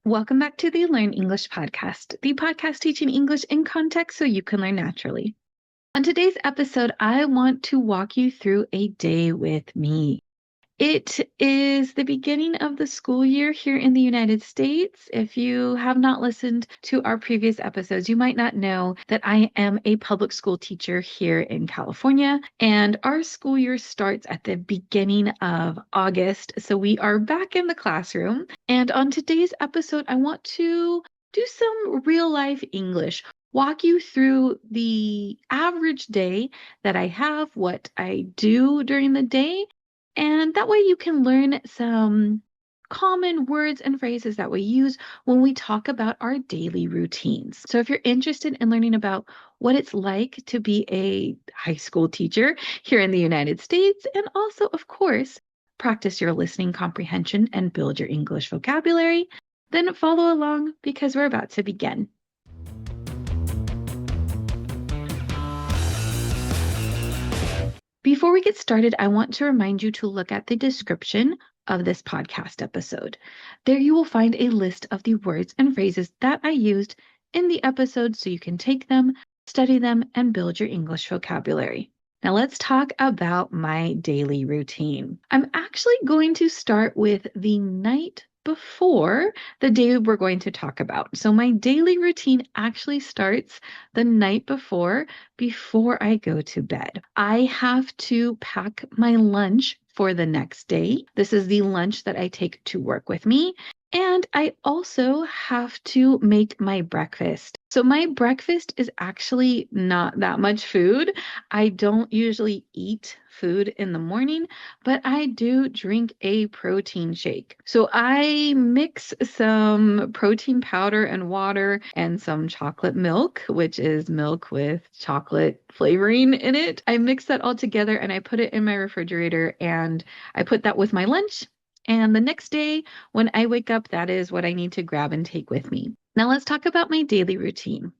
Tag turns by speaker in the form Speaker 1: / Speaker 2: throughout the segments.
Speaker 1: Welcome back to the Learn English podcast, the podcast teaching English in context so you can learn naturally. On today's episode, I want to walk you through a day with me. It is the beginning of the school year here in the United States. If you have not listened to our previous episodes, you might not know that I am a public school teacher here in California, and our school year starts at the beginning of August. So we are back in the classroom. And on today's episode, I want to do some real life English. Walk you through the average day that I have, what I do during the day, and that way you can learn some common words and phrases that we use when we talk about our daily routines. So if you're interested in learning about what it's like to be a high school teacher here in the United States, and also, of course, practice your listening comprehension and build your English vocabulary, then follow along because we're about to begin. Before we get started, I want to remind you to look at the description of this podcast episode. There you will find a list of the words and phrases that I used in the episode so you can take them, study them, and build your English vocabulary. Now let's talk about my daily routine. I'm actually going to start with the night before the day we're going to talk about. So my daily routine actually starts the night before I go to bed. I have to pack my lunch for the next day. This is the lunch that I take to work with me. And I also have to make my breakfast. So my breakfast is actually not that much food. I don't usually eat food in the morning, but I do drink a protein shake. So I mix some protein powder and water and some chocolate milk, which is milk with chocolate flavoring in it. I mix that all together and I put it in my refrigerator, and I put that with my lunch. And the next day, when I wake up, that is what I need to grab and take with me. Now let's talk about my daily routine.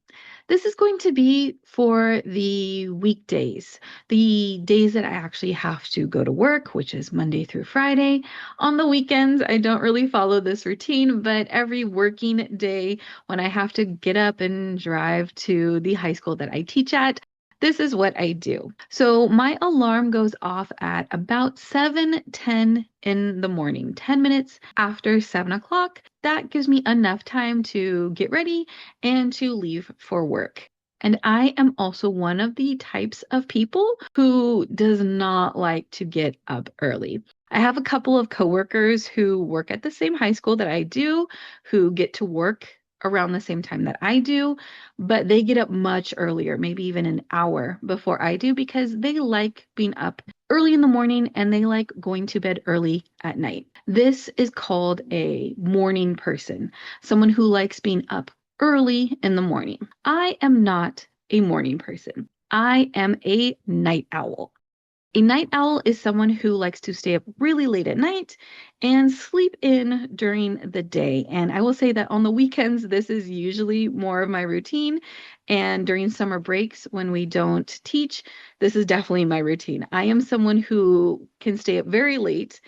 Speaker 1: This is going to be for the weekdays, the days that I actually have to go to work, which is Monday through Friday. On the weekends, I don't really follow this routine, but every working day when I have to get up and drive to the high school that I teach at, this is what I do. So my alarm goes off at about 7:10 in the morning, 10 minutes after 7 o'clock. That gives me enough time to get ready and to leave for work. And I am also one of the types of people who does not like to get up early. I have a couple of coworkers who work at the same high school that I do, who get to work around the same time that I do, but they get up much earlier, maybe even an hour before I do, because they like being up early in the morning and they like going to bed early at night. This is called a morning person, someone who likes being up early in the morning. I am not a morning person. I am a night owl. A night owl is someone who likes to stay up really late at night and sleep in during the day. And I will say that on the weekends, this is usually more of my routine. And during summer breaks, when we don't teach, this is definitely my routine. I am someone who can stay up very late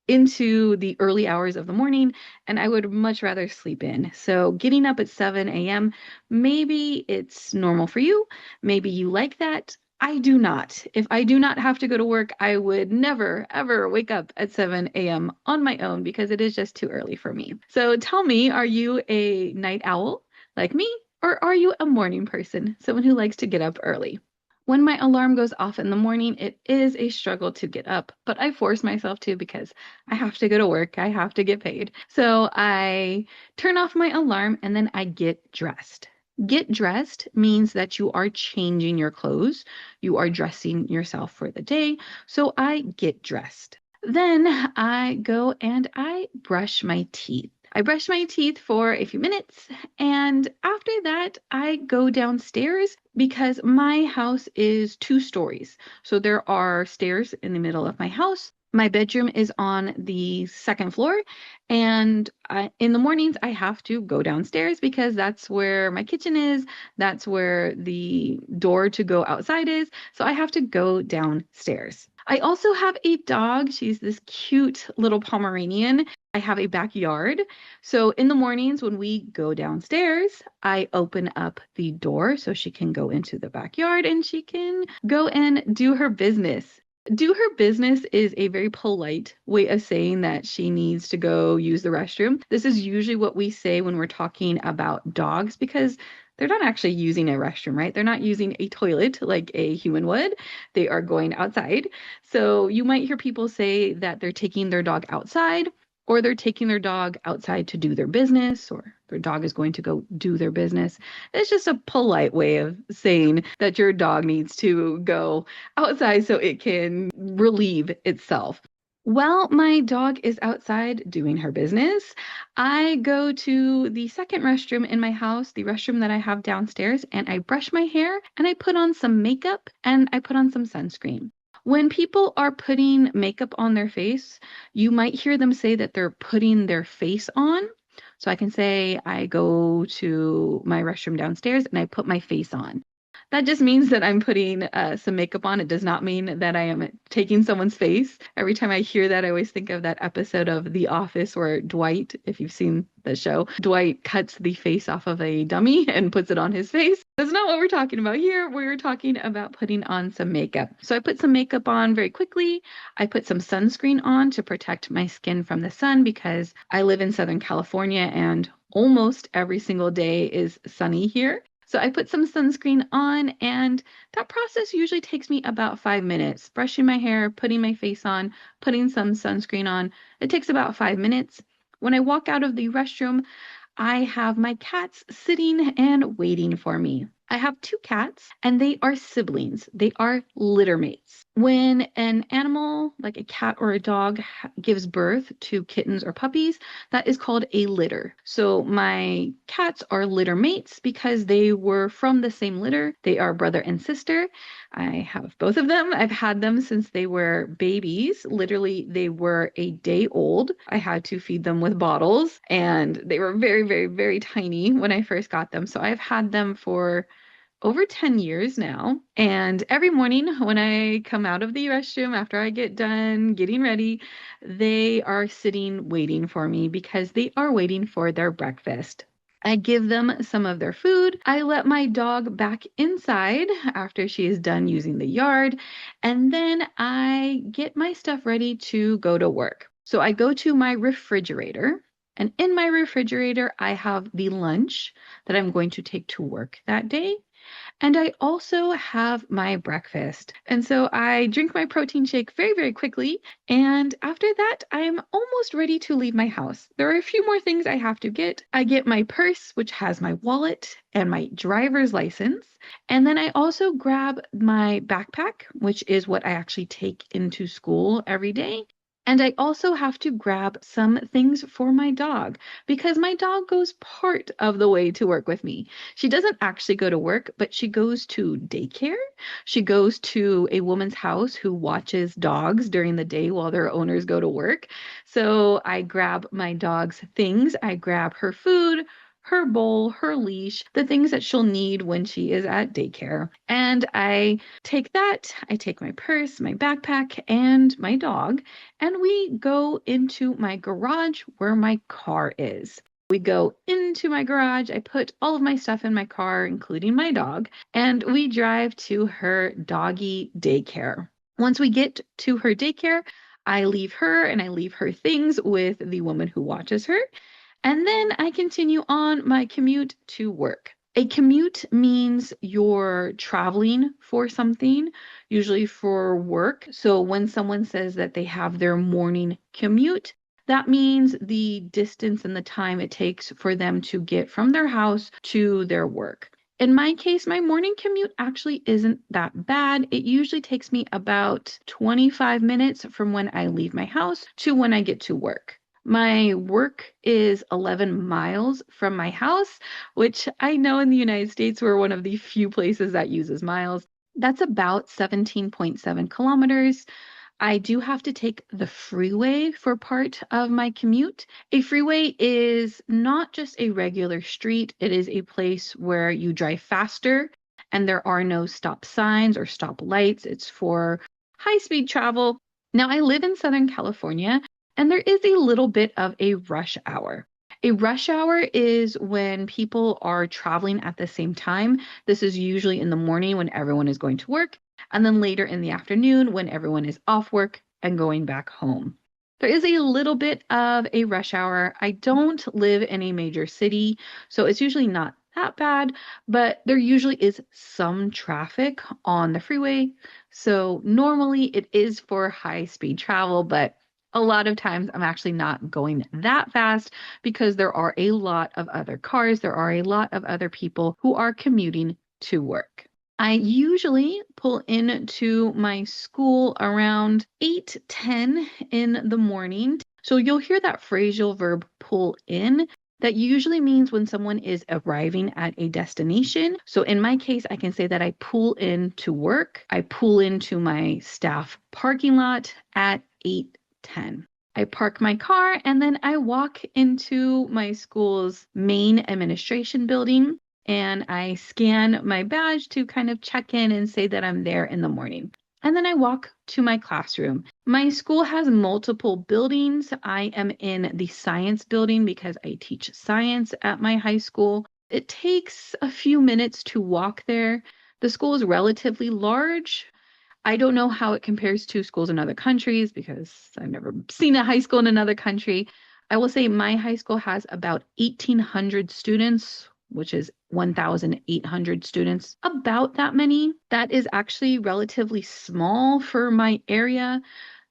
Speaker 1: into the early hours of the morning, and I would much rather sleep in. So getting up at 7 a.m., maybe it's normal for you. Maybe you like that. I do not. If I do not have to go to work, I would never, ever wake up at 7 a.m. on my own because it is just too early for me. So tell me, are you a night owl like me, or are you a morning person, someone who likes to get up early? When my alarm goes off in the morning, it is a struggle to get up, but I force myself to because I have to go to work. I have to get paid. So I turn off my alarm and then I get dressed. Get dressed means that you are changing your clothes. You are dressing yourself for the day. So I get dressed. Then I go and I brush my teeth. I brush my teeth for a few minutes, and after that, I go downstairs because my house is 2 stories. So there are stairs in the middle of my house. My bedroom is on the second floor, and in the mornings, I have to go downstairs because that's where my kitchen is. That's where the door to go outside is. So I have to go downstairs. I also have a dog. She's this cute little Pomeranian. I have a backyard. So in the mornings when we go downstairs, I open up the door so she can go into the backyard and she can go and do her business. Do her business is a very polite way of saying that she needs to go use the restroom. This is usually what we say when we're talking about dogs because they're not actually using a restroom, right? They're not using a toilet like a human would. They are going outside. So you might hear people say that they're taking their dog outside or they're taking their dog outside to do their business, or their dog is going to go do their business. It's just a polite way of saying that your dog needs to go outside so it can relieve itself. While my dog is outside doing her business, I go to the second restroom in my house, the restroom that I have downstairs, and I brush my hair and I put on some makeup and I put on some sunscreen. When people are putting makeup on their face, you might hear them say that they're putting their face on. So I can say I go to my restroom downstairs and I put my face on. That just means that I'm putting some makeup on. It does not mean that I am taking someone's face. Every time I hear that, I always think of that episode of The Office where Dwight, if you've seen the show, Dwight cuts the face off of a dummy and puts it on his face. That's not what we're talking about here. We're talking about putting on some makeup. So I put some makeup on very quickly. I put some sunscreen on to protect my skin from the sun because I live in Southern California and almost every single day is sunny here. So I put some sunscreen on, and that process usually takes me about 5 minutes. Brushing my hair, putting my face on, putting some sunscreen on. It takes about 5 minutes. When I walk out of the restroom, I have my cats sitting and waiting for me. I have two cats, and they are siblings. They are litter mates. When an animal, like a cat or a dog, gives birth to kittens or puppies, that is called a litter. So my cats are litter mates because they were from the same litter. They are brother and sister. I have both of them. I've had them since they were babies. Literally, they were a day old. I had to feed them with bottles, and they were very, very, very tiny when I first got them. So I've had them for over 10 years now. And every morning when I come out of the restroom after I get done getting ready, they are sitting waiting for me because they are waiting for their breakfast. I give them some of their food. I let my dog back inside after she is done using the yard, and then I get my stuff ready to go to work. So I go to my refrigerator, and in my refrigerator, I have the lunch that I'm going to take to work that day. And I also have my breakfast. And so I drink my protein shake very, very quickly. And after that, I am almost ready to leave my house. There are a few more things I have to get. I get my purse, which has my wallet and my driver's license. And then I also grab my backpack, which is what I actually take into school every day. And I also have to grab some things for my dog because my dog goes part of the way to work with me. She doesn't actually go to work, but she goes to daycare. She goes to a woman's house who watches dogs during the day while their owners go to work. So I grab my dog's things. I grab her food, her bowl, her leash, the things that she'll need when she is at daycare. And I take that, I take my purse, my backpack, and my dog, and we go into my garage where my car is. We go into my garage. I put all of my stuff in my car, including my dog, and we drive to her doggy daycare. Once we get to her daycare, I leave her and I leave her things with the woman who watches her. And then I continue on my commute to work. A commute means you're traveling for something, usually for work. So when someone says that they have their morning commute, that means the distance and the time it takes for them to get from their house to their work. In my case, my morning commute actually isn't that bad. It usually takes me about 25 minutes from when I leave my house to when I get to work. My work is 11 miles from my house, which I know in the United States we're one of the few places that uses miles. That's about 17.7 kilometers. I do have to take the freeway for part of my commute. A freeway is not just a regular street, it is a place where you drive faster and there are no stop signs or stop lights. It's for high speed travel. Now, I live in Southern California, And there is a little bit of a rush hour. A rush hour is when people are traveling at the same time. This is usually in the morning when everyone is going to work, and then later in the afternoon when everyone is off work and going back home. There is a little bit of a rush hour. I don't live in a major city, so it's usually not that bad, but there usually is some traffic on the freeway. So normally it is for high speed travel, but a lot of times I'm actually not going that fast because there are a lot of other cars, there are a lot of other people who are commuting to work. I usually pull into my school around 8:10 in the morning. So you'll hear that phrasal verb pull in. That usually means when someone is arriving at a destination. So in my case, I can say that I pull in to work. I pull into my staff parking lot at 8:10. I park my car and then I walk into my school's main administration building and I scan my badge to kind of check in and say that I'm there in the morning. And then I walk to my classroom. My school has multiple buildings. I am in the science building because I teach science at my high school. It takes a few minutes to walk there. The school is relatively large. I don't know how it compares to schools in other countries because I've never seen a high school in another country. I will say my high school has about 1,800 students, which is 1,800 students, about that many. That is actually relatively small for my area.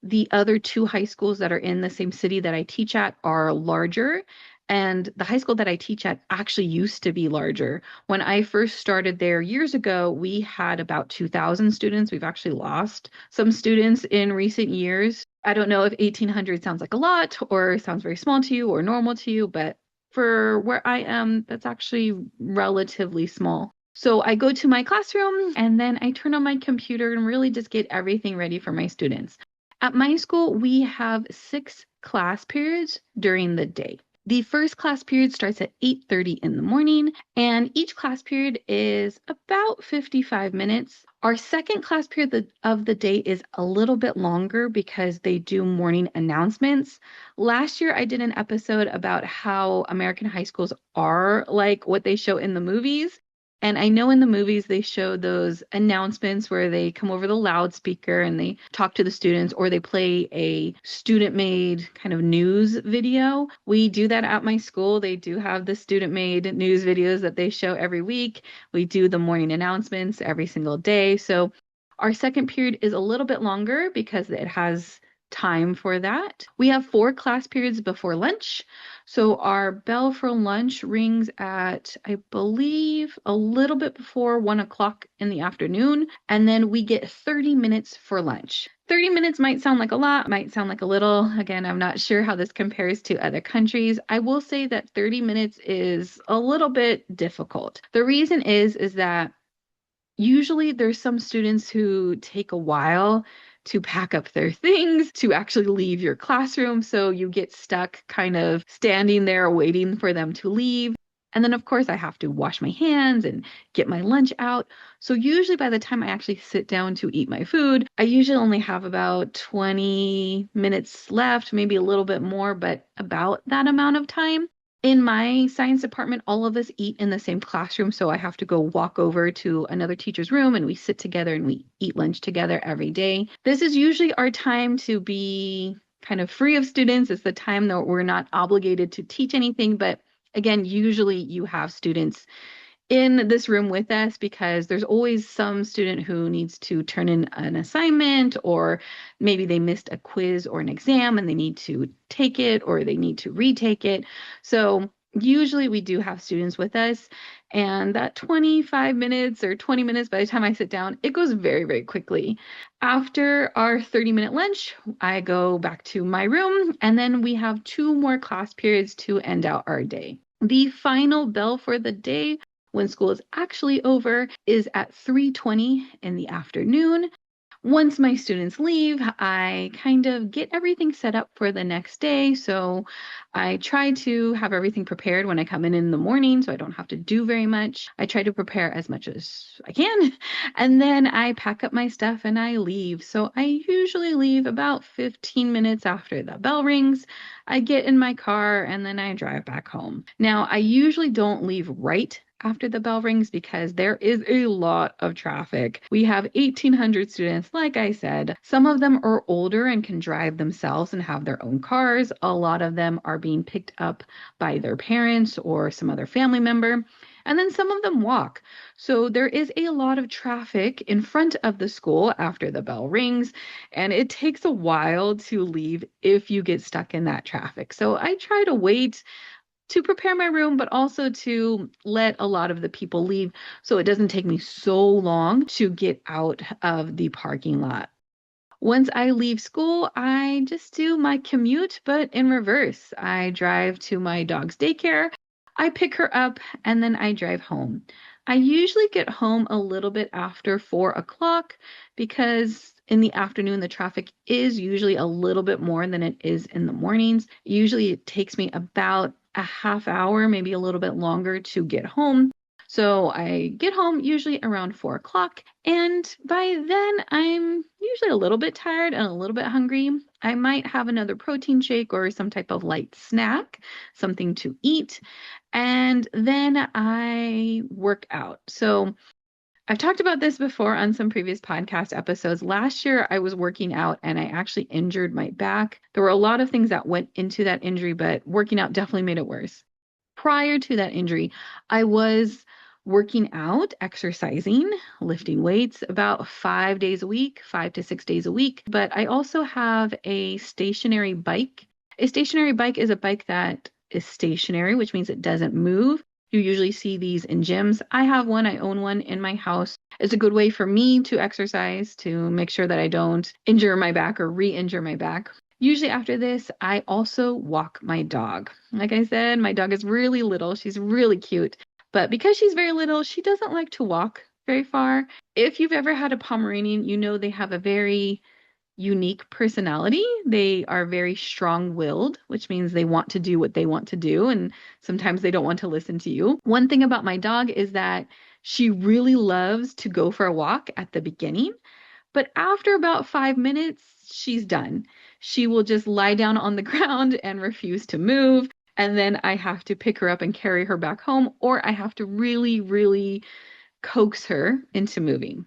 Speaker 1: The other two high schools that are in the same city that I teach at are larger. And the high school that I teach at actually used to be larger. When I first started there years ago, we had about 2,000 students. We've actually lost some students in recent years. I don't know if 1,800 sounds like a lot or sounds very small to you or normal to you, but for where I am, that's actually relatively small. So I go to my classroom and then I turn on my computer and really just get everything ready for my students. At my school, we have 6 class periods during the day. The first class period starts at 8:30 in the morning, and each class period is about 55 minutes. Our second class period of the day is a little bit longer because they do morning announcements. Last year, I did an episode about how American high schools are like what they show in the movies. And I know in the movies they show those announcements where they come over the loudspeaker and they talk to the students or they play a student-made kind of news video. We do that at my school. They do have the student-made news videos that they show every week. We do the morning announcements every single day. So our second period is a little bit longer because it has time for that. We have 4 class periods before lunch. So our bell for lunch rings at, I believe, a little bit before 1 o'clock in the afternoon. And then we get 30 minutes for lunch. 30 minutes might sound like a lot, might sound like a little. Again, I'm not sure how this compares to other countries. I will say that 30 minutes is a little bit difficult. The reason is that usually there's some students who take a while to pack up their things, to actually leave your classroom. So you get stuck kind of standing there waiting for them to leave. And then, of course, I have to wash my hands and get my lunch out. So usually by the time I actually sit down to eat my food, I usually only have about 20 minutes left, maybe a little bit more, but about that amount of time. In my science department, all of us eat in the same classroom, so I have to go walk over to another teacher's room and we sit together and we eat lunch together every day. This is usually our time to be kind of free of students. It's the time that we're not obligated to teach anything, but again, usually you have students in this room with us because there's always some student who needs to turn in an assignment, or maybe they missed a quiz or an exam and they need to take it or they need to retake it. So usually we do have students with us, and that 25 minutes or 20 minutes by the time I sit down, it goes very, very quickly. After our 30-minute lunch, I go back to my room, and then we have 2 more class periods to end out our day. The final bell for the day, when school is actually over, is at 3:20 in the afternoon. Once my students leave, I kind of get everything set up for the next day. So I try to have everything prepared when I come in the morning so I don't have to do very much. I try to prepare as much as I can. And then I pack up my stuff and I leave. So I usually leave about 15 minutes after the bell rings. I get in my car and then I drive back home. Now, I usually don't leave right after the bell rings because there is a lot of traffic. We have 1,800 students, like I said. Some of them are older and can drive themselves and have their own cars. A lot of them are being picked up by their parents or some other family member. And then some of them walk. So there is a lot of traffic in front of the school after the bell rings, and it takes a while to leave if you get stuck in that traffic. So I try to wait to prepare my room, but also to let a lot of the people leave so it doesn't take me so long to get out of the parking lot. Once I leave school, I just do my commute, but in reverse. I drive to my dog's daycare, I pick her up, and then I drive home. I usually get home a little bit after 4 o'clock because in the afternoon, the traffic is usually a little bit more than it is in the mornings. Usually, it takes me about a half hour, maybe a little bit longer to get home. So I get home usually around 4 o'clock, and by then I'm usually a little bit tired and a little bit hungry. I might have another protein shake or some type of light snack, something to eat, and then I work out. So I've talked about this before on some previous podcast episodes. Last year, I was working out and I actually injured my back. There were a lot of things that went into that injury, but working out definitely made it worse. Prior to that injury, I was working out, exercising, lifting weights about 5 days a week, 5 to 6 days a week. But I also have a stationary bike. A stationary bike is a bike that is stationary, which means it doesn't move. You usually see these in gyms. I have one, I own one in my house. It's a good way for me to exercise to make sure that I don't injure my back or re injure my back. Usually after this, I also walk my dog. Like I said, my dog is really little. She's really cute. But because she's very little, she doesn't like to walk very far. If you've ever had a Pomeranian, you know they have a very unique personality. They are very strong-willed, which means they want to do what they want to do, and sometimes they don't want to listen to you. One thing about my dog is that she really loves to go for a walk at the beginning, but after about 5 minutes, she's done. She will just lie down on the ground and refuse to move. And then I have to pick her up and carry her back home, or I have to really, really coax her into moving.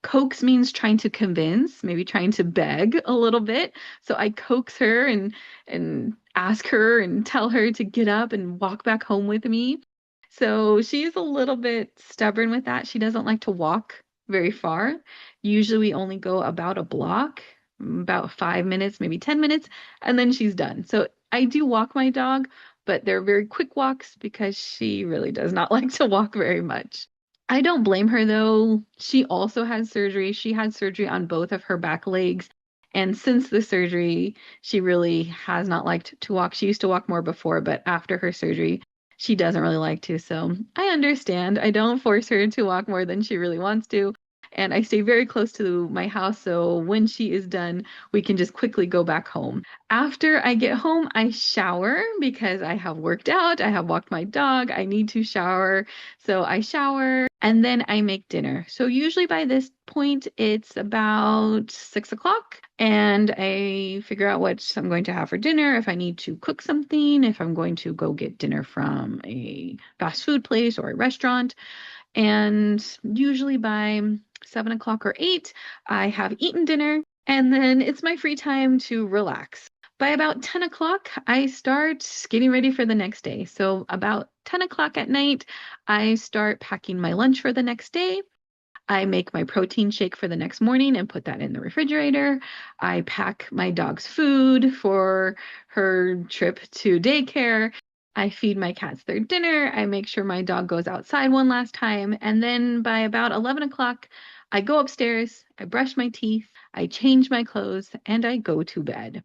Speaker 1: Coax means trying to convince, maybe trying to beg a little bit. So I coax her and ask her and tell her to get up and walk back home with me. So she's a little bit stubborn with that. She doesn't like to walk very far. Usually we only go about a block, about 5 minutes, maybe 10 minutes, and then she's done. So I do walk my dog, but they're very quick walks because she really does not like to walk very much. I don't blame her though. She also had surgery. She had surgery on both of her back legs. And since the surgery, she really has not liked to walk. She used to walk more before, but after her surgery, she doesn't really like to. So I understand. I don't force her to walk more than she really wants to. And I stay very close to my house. So when she is done, we can just quickly go back home. After I get home, I shower because I have worked out. I have walked my dog. I need to shower. So I shower and then I make dinner. So usually by this point, it's about 6 o'clock and I figure out what I'm going to have for dinner, if I need to cook something, if I'm going to go get dinner from a fast food place or a restaurant. And usually by 7 o'clock or 8, I have eaten dinner and then it's my free time to relax. By about 10 o'clock, I start getting ready for the next day. So about 10 o'clock at night, I start packing my lunch for the next day. I make my protein shake for the next morning and put that in the refrigerator. I pack my dog's food for her trip to daycare. I feed my cats their dinner. I make sure my dog goes outside one last time. And then by about 11 o'clock, I go upstairs, I brush my teeth, I change my clothes, and I go to bed.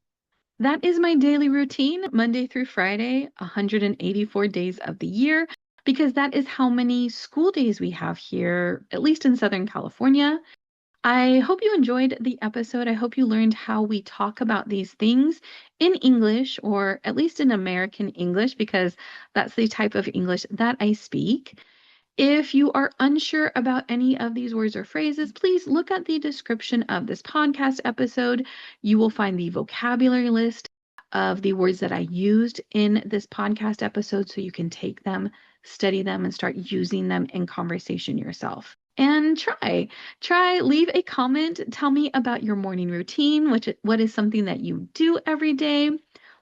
Speaker 1: That is my daily routine, Monday through Friday, 184 days of the year, because that is how many school days we have here, at least in Southern California. I hope you enjoyed the episode. I hope you learned how we talk about these things in English, or at least in American English, because that's the type of English that I speak. If you are unsure about any of these words or phrases, please look at the description of this podcast episode. You will find the vocabulary list of the words that I used in this podcast episode so you can take them, study them, and start using them in conversation yourself. And leave a comment. Tell me about your morning routine, what is something that you do every day?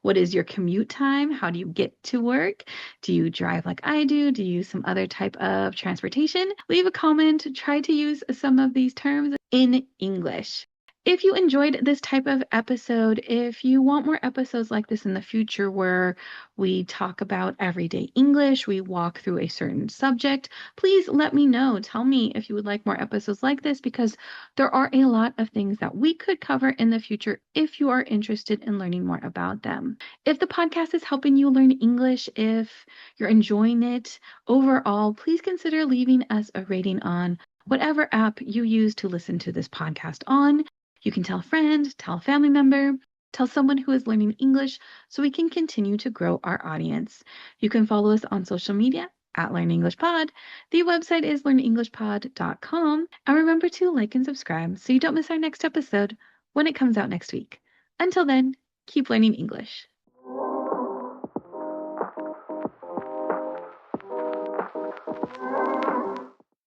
Speaker 1: What is your commute time? How do you get to work? Do you drive like I do? Do you use some other type of transportation? Leave a comment. Try to use some of these terms in English. If you enjoyed this type of episode, if you want more episodes like this in the future where we talk about everyday English, we walk through a certain subject, please let me know. Tell me if you would like more episodes like this, because there are a lot of things that we could cover in the future if you are interested in learning more about them. If the podcast is helping you learn English, if you're enjoying it overall, please consider leaving us a rating on whatever app you use to listen to this podcast on. You can tell a friend, tell a family member, tell someone who is learning English so we can continue to grow our audience. You can follow us on social media at Learn English Pod. The website is learnenglishpod.com. And remember to like and subscribe so you don't miss our next episode when it comes out next week. Until then, keep learning English.